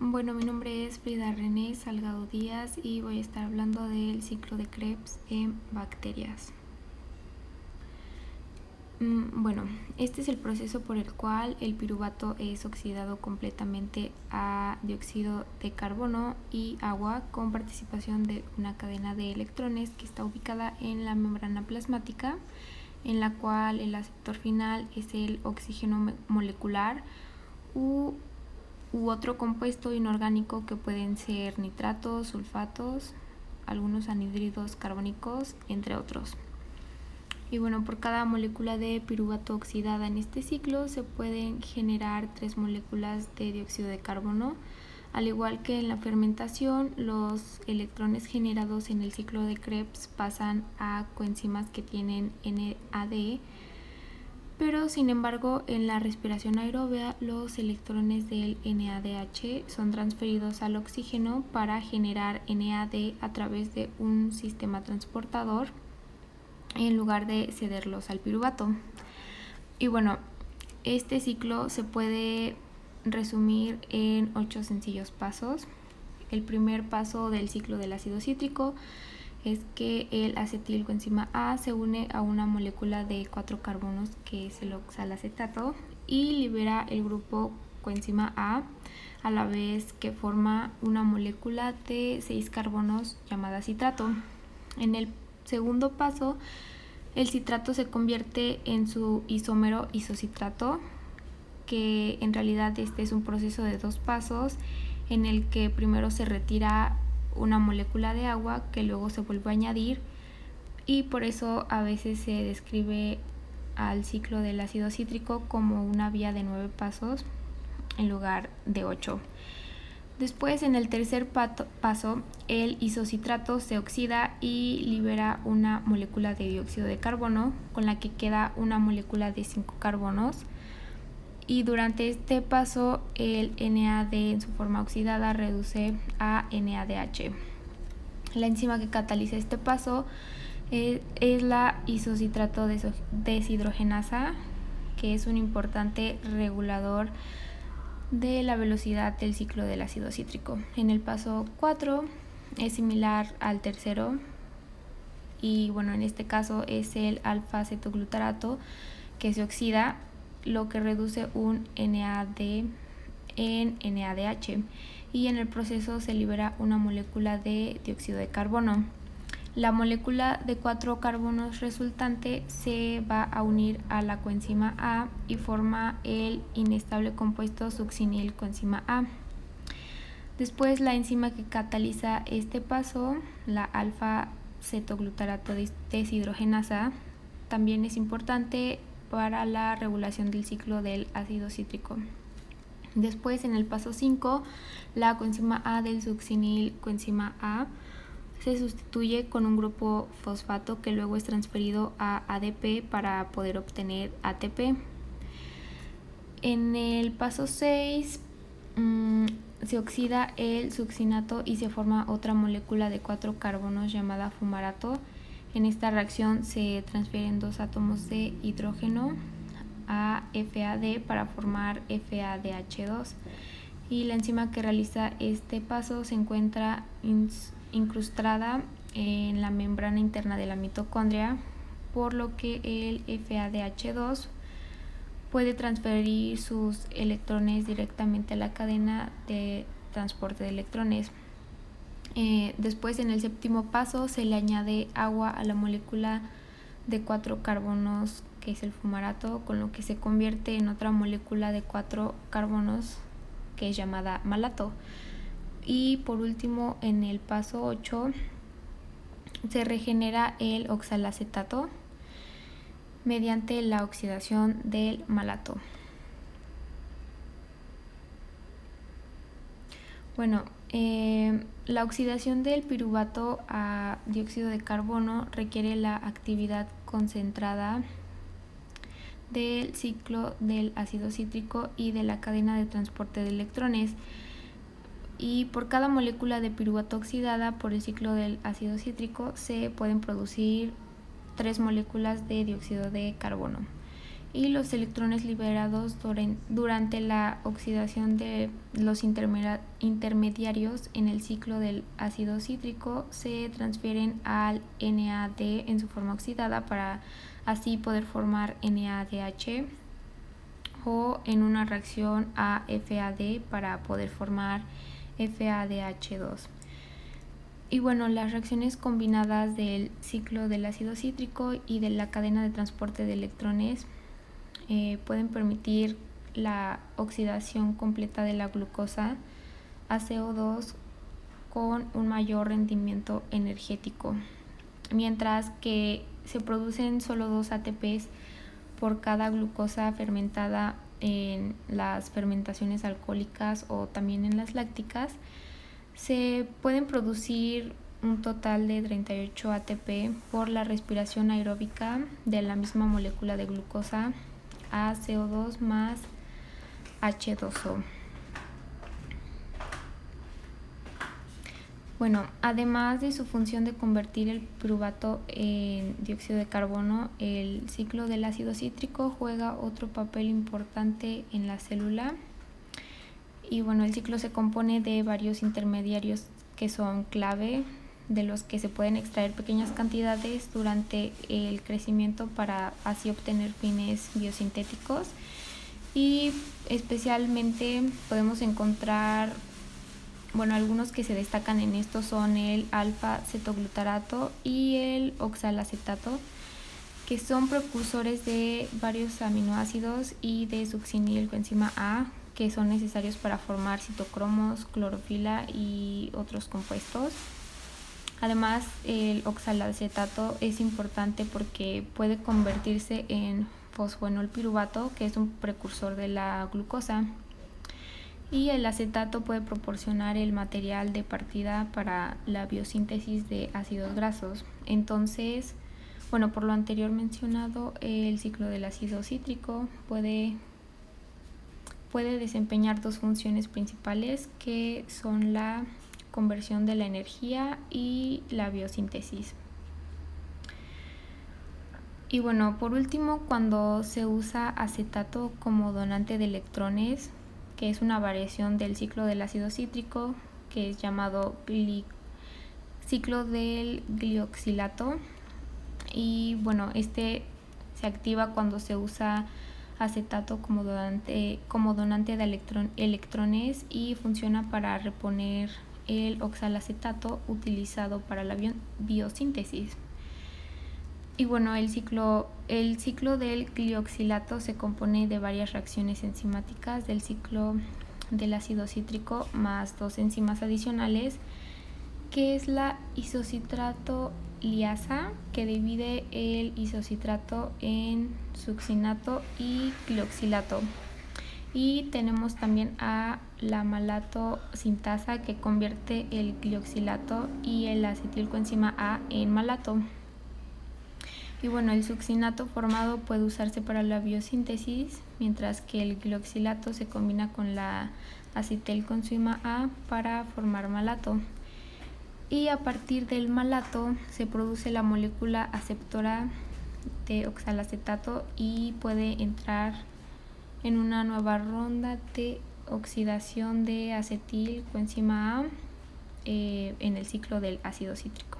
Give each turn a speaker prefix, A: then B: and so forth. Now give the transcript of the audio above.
A: Bueno, mi nombre es Frida René Salgado Díaz y voy a estar hablando del ciclo de Krebs en bacterias. Bueno, este es el proceso por el cual el piruvato es oxidado completamente a dióxido de carbono y agua con participación de una cadena de electrones que está ubicada en la membrana plasmática, en la cual el aceptor final es el oxígeno molecular u otro compuesto inorgánico que pueden ser nitratos, sulfatos, algunos anhídridos carbónicos, entre otros. Y bueno, por cada molécula de piruvato oxidada en este ciclo se pueden generar 3 moléculas de dióxido de carbono. Al igual que en la fermentación, los electrones generados en el ciclo de Krebs pasan a coenzimas que tienen NAD, pero sin embargo en la respiración aeróbica los electrones del NADH son transferidos al oxígeno para generar NAD a través de un sistema transportador en lugar de cederlos al piruvato. Y bueno, este ciclo se puede resumir en 8 sencillos pasos. El primer paso del ciclo del ácido cítrico es que el acetilcoenzima A se une a una molécula de 4 carbonos que es el oxalacetato y libera el grupo coenzima a la vez que forma una molécula de 6 carbonos llamada citrato. En el segundo paso, el citrato se convierte en su isómero isocitrato, que en realidad este es un proceso de 2 pasos en el que primero se retira una molécula de agua que luego se vuelve a añadir, y por eso a veces se describe al ciclo del ácido cítrico como una vía de 9 pasos en lugar de 8. Después, en el tercer paso, el isocitrato se oxida y libera una molécula de dióxido de carbono, con la que queda una molécula de 5 carbonos. Y durante este paso, el NAD en su forma oxidada reduce a NADH. La enzima que cataliza este paso es la isocitrato deshidrogenasa, que es un importante regulador de la velocidad del ciclo del ácido cítrico. En el paso 4 es similar al tercero y bueno, en este caso es el alfa-cetoglutarato que se oxida, lo que reduce un NAD en NADH, y en el proceso se libera una molécula de dióxido de carbono. La molécula de 4 carbonos resultante se va a unir a la coenzima A y forma el inestable compuesto succinilcoenzima A. Después, la enzima que cataliza este paso, la alfa-cetoglutarato deshidrogenasa, también es importante para la regulación del ciclo del ácido cítrico. Después, en el paso 5, la coenzima A del succinilcoenzima A se sustituye con un grupo fosfato que luego es transferido a ADP para poder obtener ATP. En el paso 6 se oxida el succinato y se forma otra molécula de 4 carbonos llamada fumarato. En esta reacción se transfieren 2 átomos de hidrógeno a FAD para formar FADH2, y la enzima que realiza este paso se encuentra incrustada en la membrana interna de la mitocondria, por lo que el FADH2 puede transferir sus electrones directamente a la cadena de transporte de electrones. Después, en el séptimo paso, se le añade agua a la molécula de 4 carbonos que es el fumarato, con lo que se convierte en otra molécula de 4 carbonos que es llamada malato. Y por último, en el paso 8 se regenera el oxalacetato mediante la oxidación del malato. Bueno, la oxidación del piruvato a dióxido de carbono requiere la actividad concentrada del ciclo del ácido cítrico y de la cadena de transporte de electrones. Y por cada molécula de piruvato oxidada por el ciclo del ácido cítrico se pueden producir 3 moléculas de dióxido de carbono. y los electrones liberados durante la oxidación de los intermediarios en el ciclo del ácido cítrico se transfieren al NAD en su forma oxidada para así poder formar NADH, o en una reacción a FAD para poder formar FADH2. Y bueno, las reacciones combinadas del ciclo del ácido cítrico y de la cadena de transporte de electrones pueden permitir la oxidación completa de la glucosa a CO2 con un mayor rendimiento energético, mientras que se producen solo 2 ATPs por cada glucosa fermentada en las fermentaciones alcohólicas o también en las lácticas. Se pueden producir un total de 38 ATP por la respiración aeróbica de la misma molécula de glucosa a CO2 más H2O. Bueno, además de su función de convertir el piruvato en dióxido de carbono, el ciclo del ácido cítrico juega otro papel importante en la célula. Y bueno, el ciclo se compone de varios intermediarios que son clave, de los que se pueden extraer pequeñas cantidades durante el crecimiento para así obtener fines biosintéticos. Y especialmente podemos encontrar, bueno, algunos que se destacan en esto son el alfa-cetoglutarato y el oxalacetato, que son precursores de varios aminoácidos y de succinilcoenzima A, que son necesarios para formar citocromos, clorofila y otros compuestos. Además, el oxalacetato es importante porque puede convertirse en fosfenolpiruvato, que es un precursor de la glucosa, y el acetato puede proporcionar el material de partida para la biosíntesis de ácidos grasos. Entonces, bueno, por lo anterior mencionado, el ciclo del ácido cítrico puede desempeñar 2 funciones principales, que son la conversión de la energía y la biosíntesis. Y bueno, por último, cuando se usa acetato como donante de electrones, que es una variación del ciclo del ácido cítrico, que es llamado ciclo del glioxilato, y bueno, este se activa cuando se usa acetato como donante de electrones y funciona para reponer el oxalacetato utilizado para la biosíntesis. Y bueno, el ciclo del glioxilato se compone de varias reacciones enzimáticas del ciclo del ácido cítrico más 2 enzimas adicionales, que es la isocitrato liasa, que divide el isocitrato en succinato y glioxilato. Y tenemos también a la malato sintasa, que convierte el glioxilato y el acetilcoenzima A en malato. Y bueno, el succinato formado puede usarse para la biosíntesis, mientras que el glioxilato se combina con la acetilcoenzima A para formar malato. Y a partir del malato se produce la molécula aceptora de oxalacetato y puede entrar en una nueva ronda de oxidación de acetilcoenzima A en el ciclo del ácido cítrico.